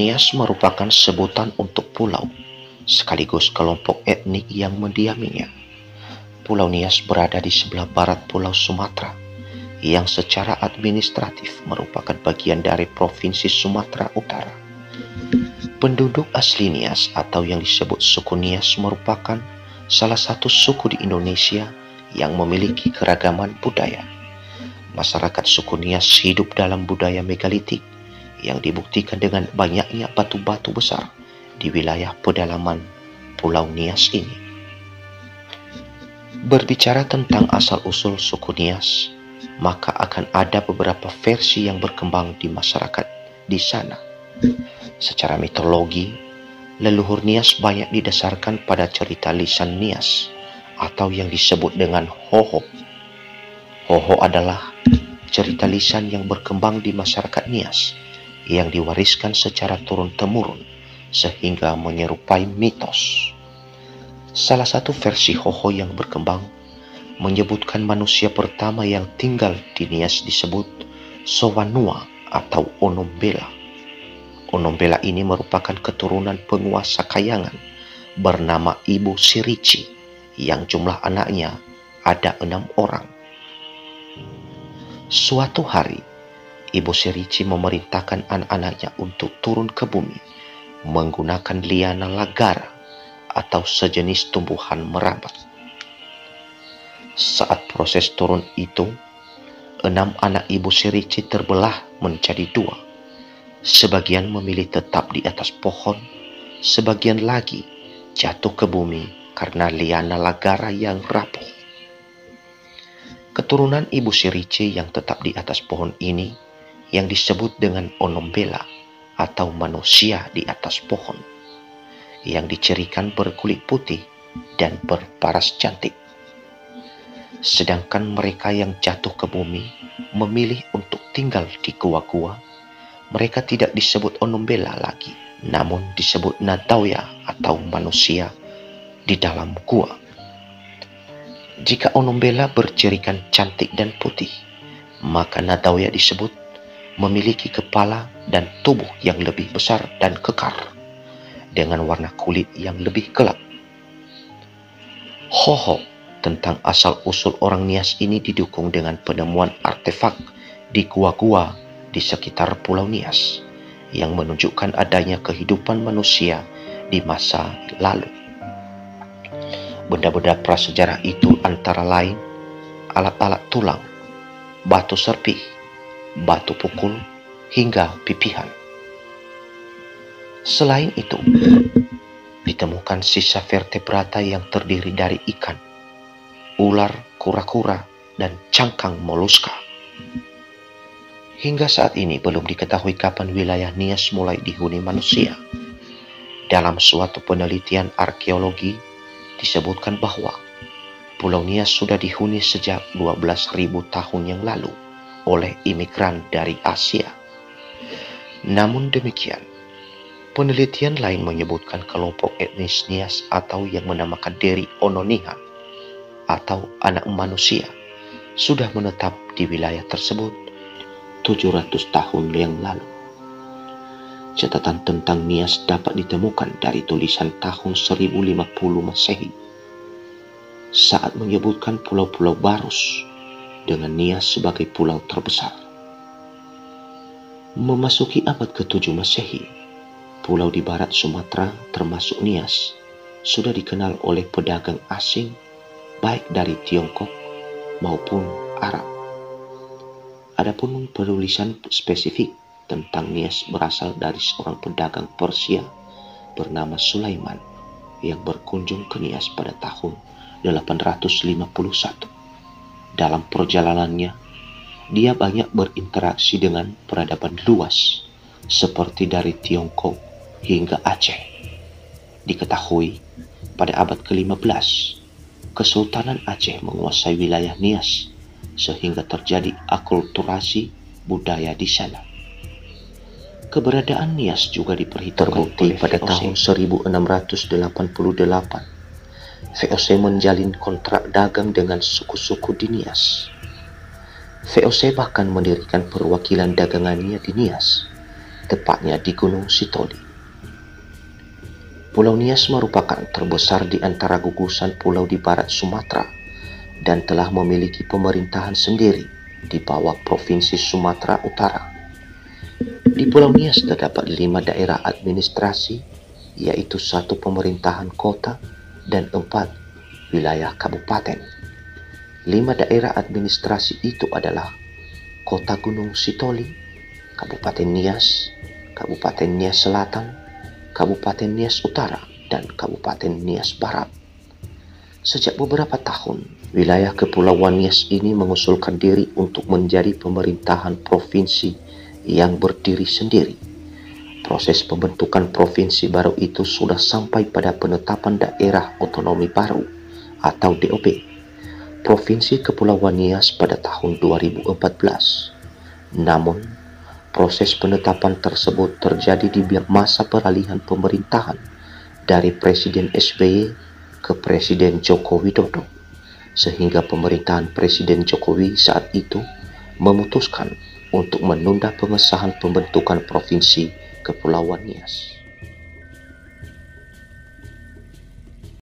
Nias merupakan sebutan untuk pulau, sekaligus kelompok etnik yang mendiaminya. Pulau Nias berada di sebelah barat Pulau Sumatera, yang secara administratif merupakan bagian dari Provinsi Sumatera Utara. Penduduk asli Nias atau yang disebut suku Nias merupakan salah satu suku di Indonesia yang memiliki keragaman budaya. Masyarakat suku Nias hidup dalam budaya megalitik yang dibuktikan dengan banyaknya batu-batu besar di wilayah pedalaman Pulau Nias ini. Berbicara tentang asal-usul suku Nias, maka akan ada beberapa versi yang berkembang di masyarakat di sana. Secara mitologi, leluhur Nias banyak didasarkan pada cerita lisan Nias atau yang disebut dengan Hoho. Hoho adalah cerita lisan yang berkembang di masyarakat Nias yang diwariskan secara turun-temurun sehingga menyerupai mitos. Salah satu versi Hoho yang berkembang menyebutkan manusia pertama yang tinggal di Nias disebut Sowanua atau Onombela. Onombela ini merupakan keturunan penguasa Kayangan bernama Ibu Sirici yang jumlah anaknya ada 6 orang. Suatu hari, Ibu Sirici memerintahkan anak-anaknya untuk turun ke bumi menggunakan liana lagara atau sejenis tumbuhan merabat. Saat proses turun itu, 6 anak Ibu Sirici terbelah menjadi 2. Sebagian memilih tetap di atas pohon, sebagian lagi jatuh ke bumi karena liana lagara yang rapuh. Keturunan Ibu Sirici yang tetap di atas pohon ini yang disebut dengan Onombela atau manusia di atas pohon, yang dicirikan berkulit putih dan berparas cantik. Sedangkan mereka yang jatuh ke bumi memilih untuk tinggal di gua-gua. Mereka tidak disebut Onombela lagi, namun disebut Nadauya atau manusia di dalam gua. Jika Onombela bercirikan cantik dan putih, maka Nadauya disebut memiliki kepala dan tubuh yang lebih besar dan kekar, dengan warna kulit yang lebih gelap. Hoho tentang asal-usul orang Nias ini didukung dengan penemuan artefak di gua-gua di sekitar Pulau Nias yang menunjukkan adanya kehidupan manusia di masa lalu. Benda-benda prasejarah itu antara lain alat-alat tulang, batu serpih, batu pukul, hingga pipihan. Selain itu, ditemukan sisa vertebrata yang terdiri dari ikan, ular, kura-kura, dan cangkang moluska. Hingga saat ini belum diketahui kapan wilayah Nias mulai dihuni manusia. Dalam suatu penelitian arkeologi disebutkan bahwa Pulau Nias sudah dihuni sejak 12.000 tahun yang lalu oleh imigran dari Asia. Namun demikian, penelitian lain menyebutkan kelompok etnis Nias atau yang menamakan diri Ononihan atau anak manusia sudah menetap di wilayah tersebut 700 tahun yang lalu. Catatan tentang Nias dapat ditemukan dari tulisan tahun 1050 Masehi saat menyebutkan Pulau-Pulau Barus dengan Nias sebagai pulau terbesar. Memasuki abad ke-7 Masehi, pulau di barat Sumatera termasuk Nias sudah dikenal oleh pedagang asing baik dari Tiongkok maupun Arab. Adapun penulisan spesifik tentang Nias berasal dari seorang pedagang Persia bernama Sulaiman yang berkunjung ke Nias pada tahun 851. Dalam perjalanannya, dia banyak berinteraksi dengan peradaban luas seperti dari Tiongkok hingga Aceh. Diketahui pada abad ke-15, Kesultanan Aceh menguasai wilayah Nias sehingga terjadi akulturasi budaya di sana. Keberadaan Nias juga diperhitungkan pada tahun 1688. VOC menjalin kontrak dagang dengan suku-suku di Nias. VOC bahkan mendirikan perwakilan dagangannya di Nias tepatnya di Gunung Sitoli. Pulau Nias merupakan terbesar di antara gugusan pulau di barat Sumatera dan telah memiliki pemerintahan sendiri di bawah Provinsi Sumatera Utara. Di Pulau Nias terdapat 5 daerah administrasi, yaitu 1 pemerintahan kota dan 4 wilayah kabupaten. 5 daerah administrasi itu adalah Kota Gunung Sitoli, Kabupaten Nias, Kabupaten Nias Selatan, Kabupaten Nias Utara, dan Kabupaten Nias Barat. Sejak beberapa tahun, wilayah Kepulauan Nias ini mengusulkan diri untuk menjadi pemerintahan provinsi yang berdiri sendiri. Proses pembentukan provinsi baru itu sudah sampai pada penetapan daerah otonomi baru atau DOB, Provinsi Kepulauan Nias pada tahun 2014. Namun, proses penetapan tersebut terjadi di masa peralihan pemerintahan dari Presiden SBY ke Presiden Joko Widodo, sehingga pemerintahan Presiden Jokowi saat itu memutuskan untuk menunda pengesahan pembentukan Provinsi Kepulauan Nias.